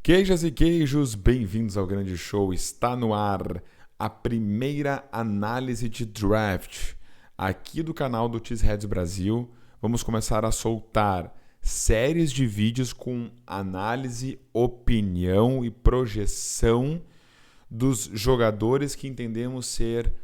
Queijas e queijos, bem-vindos ao grande show. Está no ar a primeira análise de draft aqui do canal do Cheeseheads Brasil. Vamos começar a soltar séries de vídeos com análise, opinião e projeção dos jogadores que entendemos ser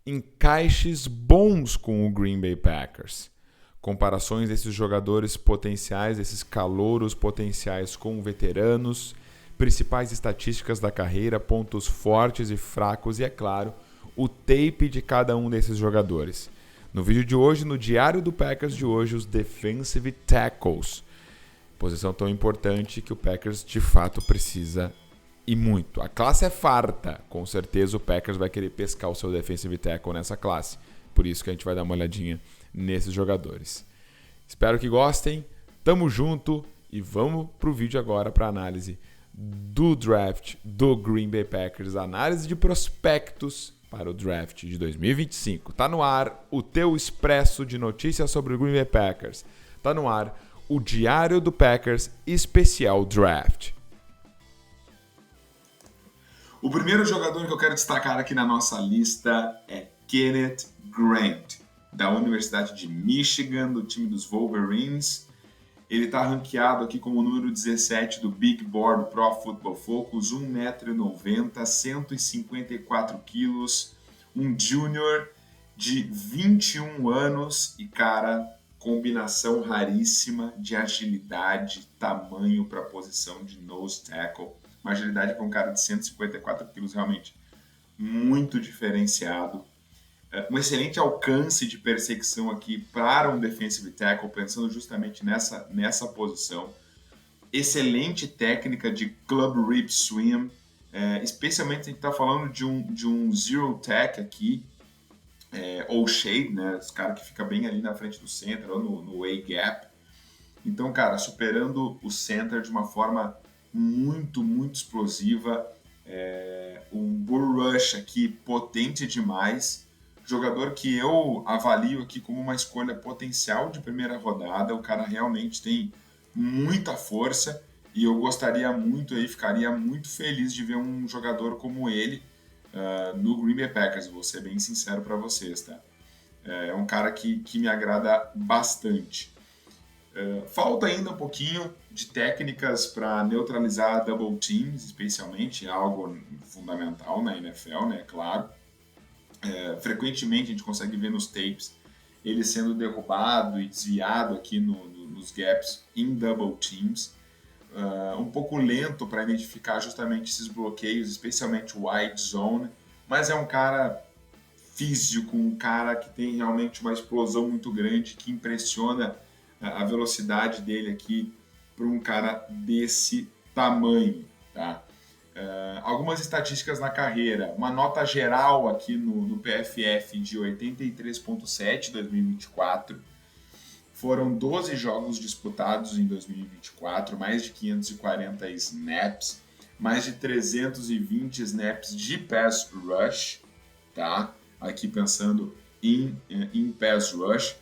encaixes bons com o Green Bay Packers. Comparações desses jogadores potenciais, desses calouros potenciais com veteranos, principais estatísticas da carreira, pontos fortes e fracos e, é claro, o tape de cada um desses jogadores. No vídeo de hoje, no Diário do Packers de hoje, os defensive tackles. Posição tão importante que o Packers de fato precisa e muito. A classe é farta, com certeza o Packers vai querer pescar o seu defensive tackle nessa classe. Por isso que a gente vai dar uma olhadinha nesses jogadores. Espero que gostem, tamo junto e vamos pro vídeo agora para análise do draft do Green Bay Packers, análise de prospectos para o draft de 2025. Tá no ar o teu expresso de notícias sobre o Green Bay Packers. Tá no ar o Diário do Packers especial draft. O primeiro jogador que eu quero destacar aqui na nossa lista é Kenneth Grant, da Universidade de Michigan, do time dos Wolverines. Ele está ranqueado aqui como o número 17 do Big Board Pro Football Focus, 1,90 m, 154 kg, um junior de 21 anos e, cara, combinação raríssima de agilidade, tamanho para a posição de nose tackle. Uma agilidade para um cara de 154 kg realmente muito diferenciado. Um excelente alcance de perseguição aqui para um defensive tackle, pensando justamente nessa posição. Excelente técnica de club rip swim, especialmente a gente está falando de um zero tech aqui, ou shade, né? Esse cara que fica bem ali na frente do center, ou no A-gap. Então, cara, superando o center de uma forma muito, muito explosiva. Um bull rush aqui potente demais. Jogador que eu avalio aqui como uma escolha potencial de primeira rodada. O cara realmente tem muita força e eu gostaria muito aí, ficaria muito feliz de ver um jogador como ele no Green Bay Packers. Vou ser bem sincero para vocês, tá? É um cara que me agrada bastante. Falta ainda um pouquinho de técnicas para neutralizar double teams, especialmente, algo fundamental na NFL, né? Claro. Frequentemente a gente consegue ver nos tapes ele sendo derrubado e desviado aqui nos gaps em double teams. Um pouco lento para identificar justamente esses bloqueios, especialmente o wide zone, mas é um cara físico, um cara que tem realmente uma explosão muito grande, que impressiona a velocidade dele aqui para um cara desse tamanho, tá? Algumas estatísticas na carreira, uma nota geral aqui no PFF de 83.7 em 2024, foram 12 jogos disputados em 2024, mais de 540 snaps, mais de 320 snaps de pass rush, tá? Aqui pensando em pass rush,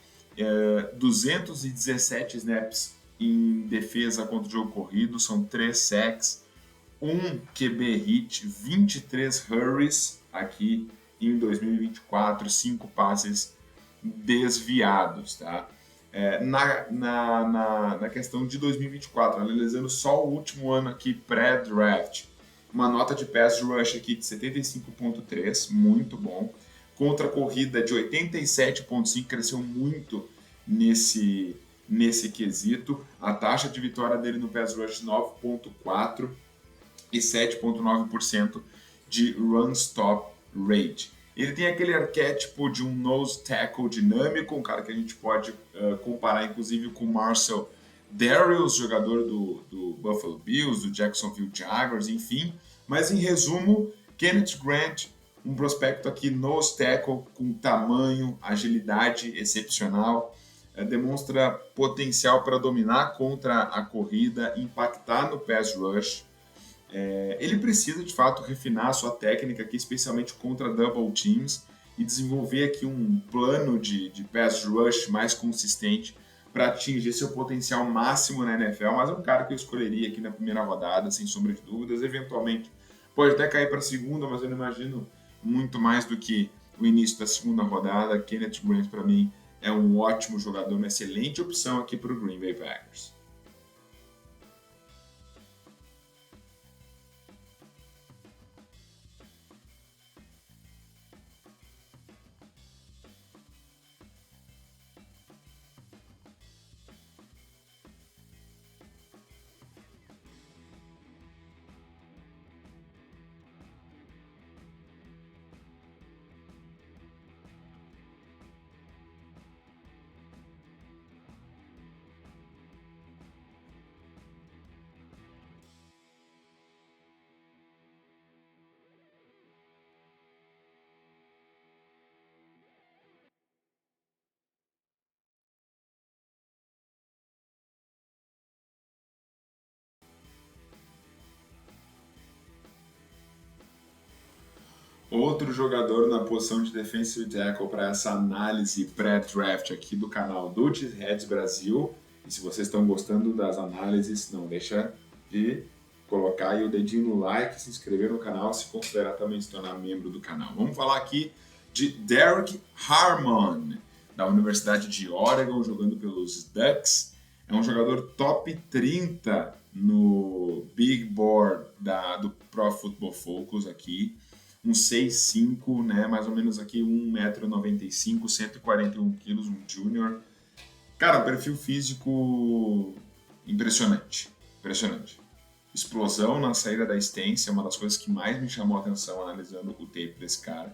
217 snaps em defesa contra o jogo corrido, são 3 sacks, 1 QB hit, 23 hurries aqui em 2024, 5 passes desviados, tá? Na questão de 2024, analisando só o último ano aqui pré-draft, uma nota de pass rush aqui de 75.3, muito bom. Contra a corrida de 87.5, cresceu muito nesse quesito. A taxa de vitória dele no pass rush 9.4 e 7.9% de run stop rate. Ele tem aquele arquétipo de um nose tackle dinâmico, um cara que a gente pode comparar inclusive com o Marcel Darius, jogador do Buffalo Bills, do Jacksonville Jaguars, enfim. Mas em resumo, Kenneth Grant, um prospecto aqui nose tackle com tamanho, agilidade excepcional, demonstra potencial para dominar contra a corrida, impactar no pass rush. Ele precisa de fato refinar a sua técnica aqui, especialmente contra double teams, e desenvolver aqui um plano de pass rush mais consistente para atingir seu potencial máximo na NFL, mas é um cara que eu escolheria aqui na primeira rodada, sem sombra de dúvidas. Eventualmente pode até cair para a segunda, mas eu não imagino muito mais do que o início da segunda rodada. Kenneth Grant, para mim, é um ótimo jogador, uma excelente opção aqui para o Green Bay Packers. Outro jogador na posição de defensive tackle para essa análise pré-draft aqui do canal do Cheeseheads Brasil. E se vocês estão gostando das análises, não deixa de colocar aí o dedinho no like, se inscrever no canal, se considerar também se tornar membro do canal. Vamos falar aqui de Derek Harmon, da Universidade de Oregon, jogando pelos Ducks. É um jogador top 30 no Big Board do Pro Football Focus aqui. Um 6'5", né? Mais ou menos aqui 1,95 m, 141 kg, um junior. Cara, um perfil físico impressionante. Impressionante. Explosão na saída da stance é uma das coisas que mais me chamou a atenção analisando o tape desse cara.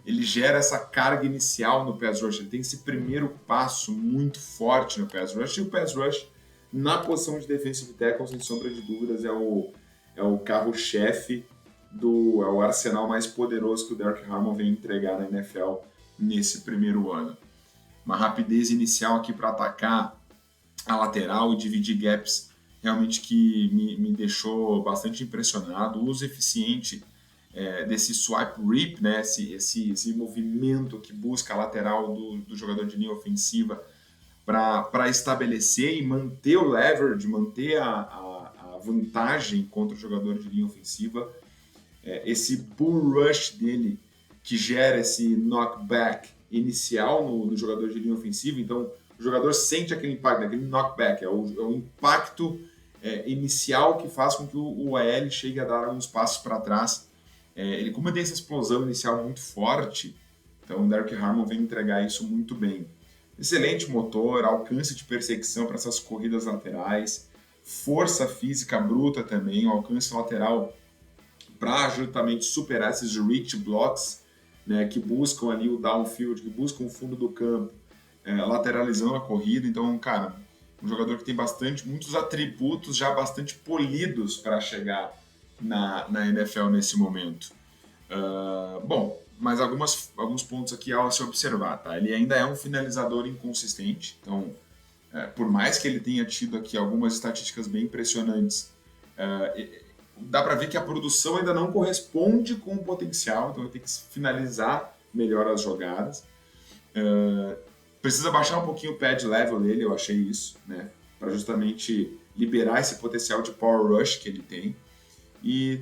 Ele gera essa carga inicial no pass rush, ele tem esse primeiro passo muito forte no pass rush, e o pass rush na posição de defensive tackle, sem sombra de dúvidas, é o carro-chefe, é o arsenal mais poderoso que o Derek Harmon vem entregar na NFL nesse primeiro ano. Uma rapidez inicial aqui para atacar a lateral e dividir gaps realmente que me deixou bastante impressionado. O uso eficiente desse swipe rip, né? esse movimento que busca a lateral do jogador de linha ofensiva para estabelecer e manter o leverage, manter a vantagem contra o jogador de linha ofensiva. Esse bull rush dele que gera esse knockback inicial no jogador de linha ofensiva, então o jogador sente aquele impacto, aquele knockback, é o impacto inicial que faz com que o AL chegue a dar alguns passos para trás. Ele, como tem essa explosão inicial muito forte, então o Derek Harmon vem entregar isso muito bem. Excelente motor, alcance de perseguição para essas corridas laterais, força física bruta também, o alcance lateral para justamente superar esses reach blocks, né, que buscam ali o downfield, que buscam o fundo do campo, lateralizando a corrida. Então, cara, um jogador que tem muitos atributos já bastante polidos para chegar na NFL nesse momento. Bom, mas alguns pontos aqui ao se observar, tá? Ele ainda é um finalizador inconsistente, então, por mais que ele tenha tido aqui algumas estatísticas bem impressionantes, dá para ver que a produção ainda não corresponde com o potencial, então ele tem que finalizar melhor as jogadas. Precisa baixar um pouquinho o pad level dele, eu achei isso, né? Para justamente liberar esse potencial de power rush que ele tem. E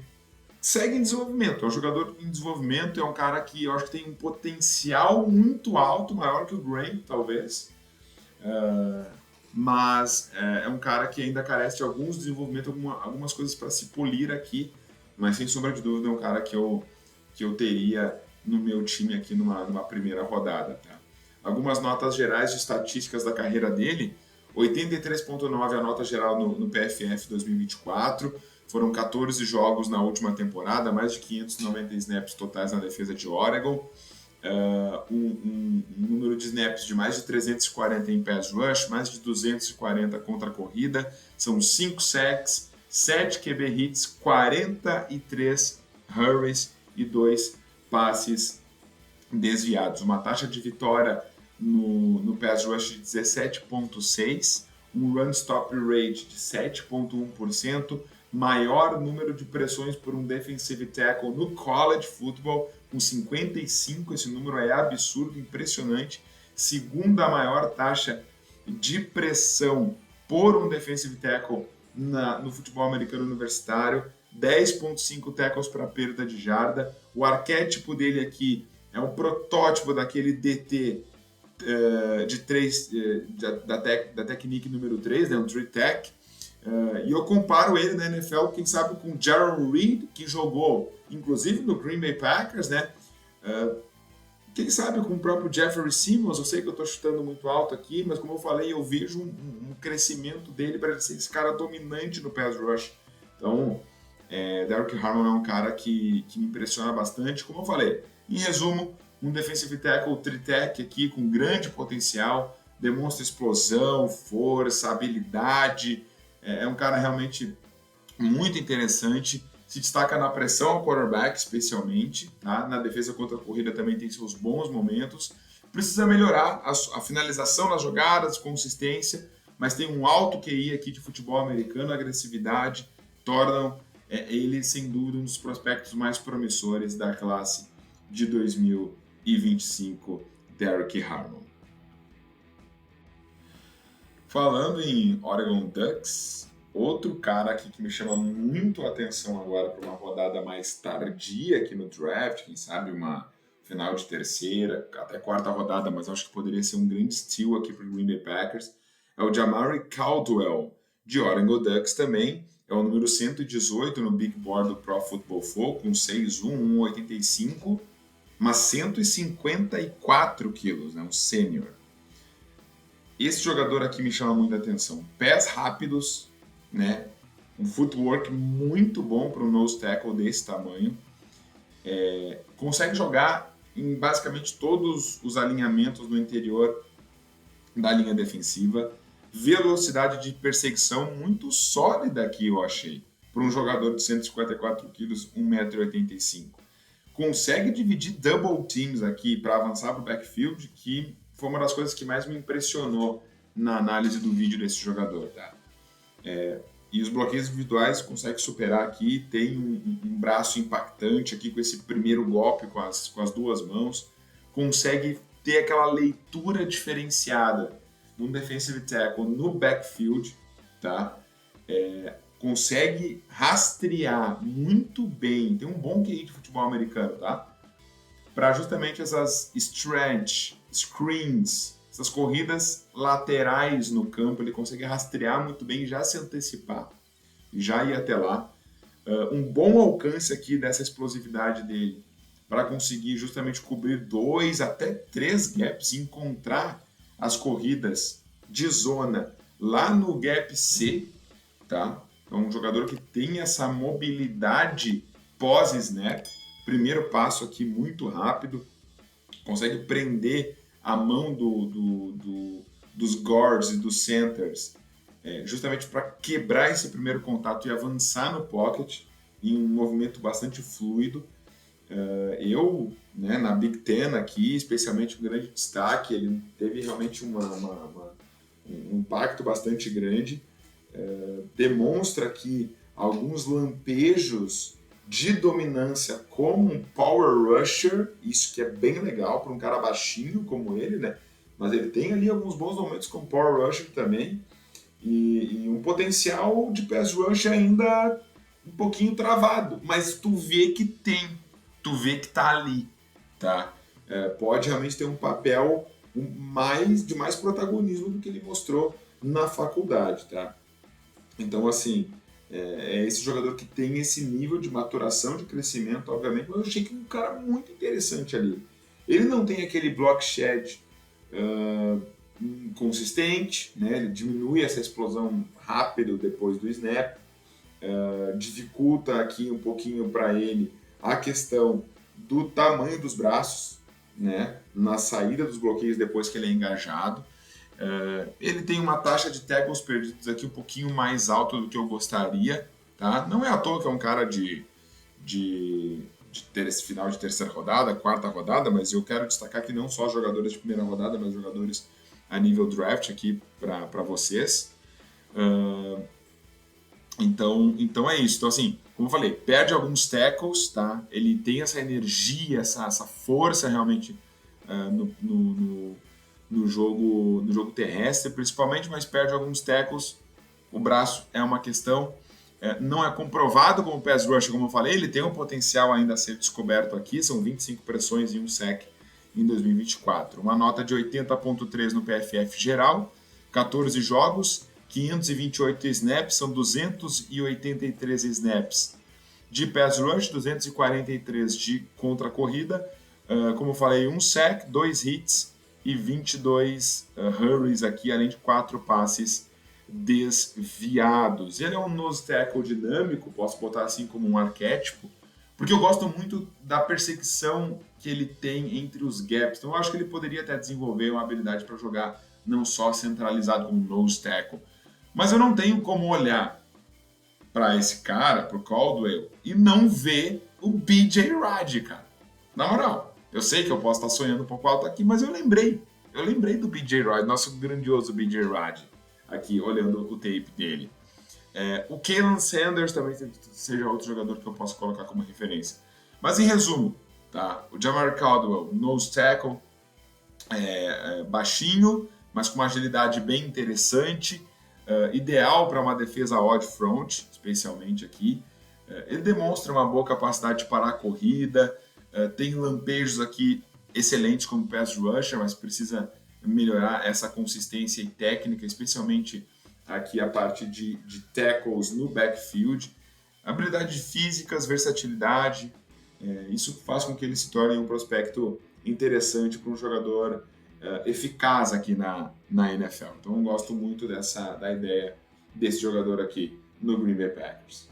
segue em desenvolvimento, é um jogador em desenvolvimento, é um cara que eu acho que tem um potencial muito alto, maior que o Grant, talvez. Mas é um cara que ainda carece de alguns desenvolvimentos, algumas coisas para se polir aqui, mas sem sombra de dúvida é um cara que eu teria no meu time aqui numa primeira rodada. Tá? Algumas notas gerais de estatísticas da carreira dele: 83,9 a nota geral no PFF 2024, foram 14 jogos na última temporada, mais de 590 snaps totais na defesa de Oregon, um número de snaps de mais de 340 em pass rush, mais de 240 contra a corrida, são 5 sacks, 7 QB hits, 43 hurries e 2 passes desviados. Uma taxa de vitória no pass rush de 17,6, um run stop rate de 7,1%, maior número de pressões por um defensive tackle no college football, com 55, esse número é absurdo, impressionante. Segunda maior taxa de pressão por um defensive tackle no futebol americano universitário, 10,5 tackles para perda de jarda. O arquétipo dele aqui é um protótipo daquele DT de 3, da technique número 3, né, um 3-tech. E eu comparo ele na NFL, quem sabe, com o Jarrell Reed, que jogou, inclusive, no Green Bay Packers, né? Quem sabe com o próprio Jeffrey Simmons. Eu sei que eu estou chutando muito alto aqui, mas como eu falei, eu vejo um crescimento dele para ser esse cara dominante no pass rush. Então, Derrick Harmon é um cara que me impressiona bastante. Como eu falei, em resumo, um defensive tackle tritech aqui com grande potencial, demonstra explosão, força, habilidade. É um cara realmente muito interessante. Se destaca na pressão ao quarterback, especialmente. Tá? Na defesa contra a corrida também tem seus bons momentos. Precisa melhorar a finalização nas jogadas, consistência, mas tem um alto QI aqui de futebol americano, agressividade, tornam ele, sem dúvida, um dos prospectos mais promissores da classe de 2025, Derrick Harmon. Falando em Oregon Ducks, outro cara aqui que me chama muito a atenção agora para uma rodada mais tardia aqui no draft, quem sabe uma final de terceira, até quarta rodada, mas acho que poderia ser um grande steal aqui para o Green Bay Packers, é o Jamari Caldwell, de Oregon Ducks também. É o número 118 no Big Board do Pro Football Focus, com 6'1", 1,85, mas 154 quilos, né? Um sênior. Esse jogador aqui me chama muita atenção. Pés rápidos, né? Um footwork muito bom para um nose tackle desse tamanho. Consegue jogar em basicamente todos os alinhamentos no interior da linha defensiva. Velocidade de perseguição muito sólida aqui, eu achei, para um jogador de 154 quilos, 1,85 m. Consegue dividir double teams aqui para avançar para o backfield, que foi uma das coisas que mais me impressionou na análise do vídeo desse jogador. Tá? E os bloqueios individuais consegue superar aqui, tem um braço impactante aqui com esse primeiro golpe com as duas mãos, consegue ter aquela leitura diferenciada num defensive tackle no backfield, tá? Consegue rastrear muito bem, tem um bom QI de futebol americano, tá? Para justamente essas stretch, screens, essas corridas laterais no campo, ele consegue rastrear muito bem e já se antecipar, já ir até lá. Um bom alcance aqui dessa explosividade dele para conseguir justamente cobrir 2 até 3 gaps e encontrar as corridas de zona lá no gap C, tá? É um jogador que tem essa mobilidade pós-snap, primeiro passo aqui muito rápido, consegue prender a mão dos guards e dos centers, justamente para quebrar esse primeiro contato e avançar no pocket em um movimento bastante fluido. Na Big Ten aqui, especialmente um grande destaque, ele teve realmente um impacto bastante grande, demonstra aqui alguns lampejos de dominância como um power rusher, isso que é bem legal para um cara baixinho como ele, né? Mas ele tem ali alguns bons momentos como power rusher também, e um potencial de pass rush ainda um pouquinho travado, mas tu vê que tem, tu vê que tá ali, tá? Pode realmente ter um papel de mais protagonismo do que ele mostrou na faculdade, tá? Então, assim, é esse jogador que tem esse nível de maturação, de crescimento, obviamente, mas eu achei que um cara muito interessante ali. Ele não tem aquele block shed consistente, né? Ele diminui essa explosão rápido depois do snap, dificulta aqui um pouquinho para ele a questão do tamanho dos braços, né? Na saída dos bloqueios depois que ele é engajado. Ele tem uma taxa de tackles perdidos aqui um pouquinho mais alta do que eu gostaria, tá? Não é à toa que é um cara de ter esse final de terceira rodada, quarta rodada, mas eu quero destacar que não só jogadores de primeira rodada, mas jogadores a nível draft aqui para vocês. Então é isso. Então, assim, como eu falei, perde alguns tackles, tá? Ele tem essa energia, essa força realmente no no jogo terrestre, principalmente, mas perde alguns tackles. O braço é uma questão. Não é comprovado como pass rusher, como eu falei, ele tem um potencial ainda a ser descoberto aqui, são 25 pressões e um sack em 2024. Uma nota de 80.3 no PFF geral, 14 jogos, 528 snaps, são 283 snaps de pass rush, 243 de contra-corrida, como eu falei, um sack, 2 hits e 22 hurries aqui, além de 4 passes desviados. Ele é um nose tackle dinâmico, posso botar assim como um arquétipo, porque eu gosto muito da perseguição que ele tem entre os gaps. Então eu acho que ele poderia até desenvolver uma habilidade para jogar não só centralizado como nose tackle. Mas eu não tenho como olhar para esse cara, para o Caldwell, e não ver o B.J. Raji, cara. Na moral, eu sei que eu posso estar sonhando um pouco alto aqui, mas eu lembrei do B.J. Raji, nosso grandioso B.J. Raji, aqui olhando o tape dele. O Kalen Sanders também seja outro jogador que eu posso colocar como referência. Mas em resumo, tá? O Jamar Caldwell, nose tackle, baixinho, mas com uma agilidade bem interessante, ideal para uma defesa odd front, especialmente aqui. Ele demonstra uma boa capacidade de parar a corrida, tem lampejos aqui excelentes como pass rusher, mas precisa melhorar essa consistência e técnica, especialmente aqui a parte de tackles no backfield. Habilidades físicas, versatilidade, isso faz com que ele se torne um prospecto interessante para um jogador eficaz aqui na NFL. Então eu gosto muito da ideia desse jogador aqui no Green Bay Packers.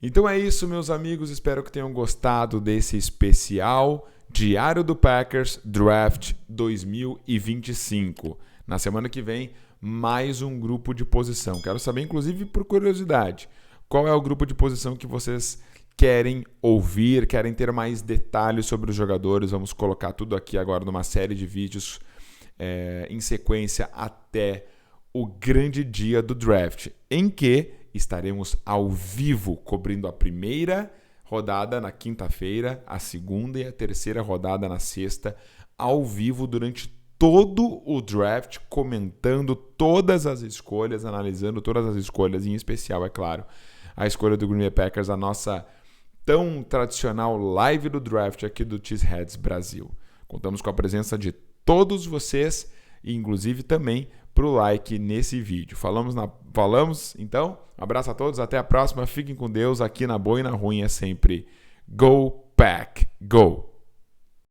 Então é isso, meus amigos. Espero que tenham gostado desse especial Diário do Packers Draft 2025. Na semana que vem, mais um grupo de posição. Quero saber, inclusive, por curiosidade, qual é o grupo de posição que vocês querem ouvir, querem ter mais detalhes sobre os jogadores. Vamos colocar tudo aqui agora numa série de vídeos em sequência até o grande dia do draft, em que estaremos ao vivo cobrindo a primeira rodada na quinta-feira, a segunda e a terceira rodada na sexta, ao vivo durante todo o draft, comentando todas as escolhas, analisando todas as escolhas, em especial, é claro, a escolha do Green Bay Packers, a nossa tão tradicional live do draft aqui do Cheeseheads Brasil. Contamos com a presença de todos vocês e inclusive também para o like nesse vídeo. Falamos, então, um abraço a todos, até a próxima, fiquem com Deus, aqui na boa e na ruim é sempre Go Pack, Go!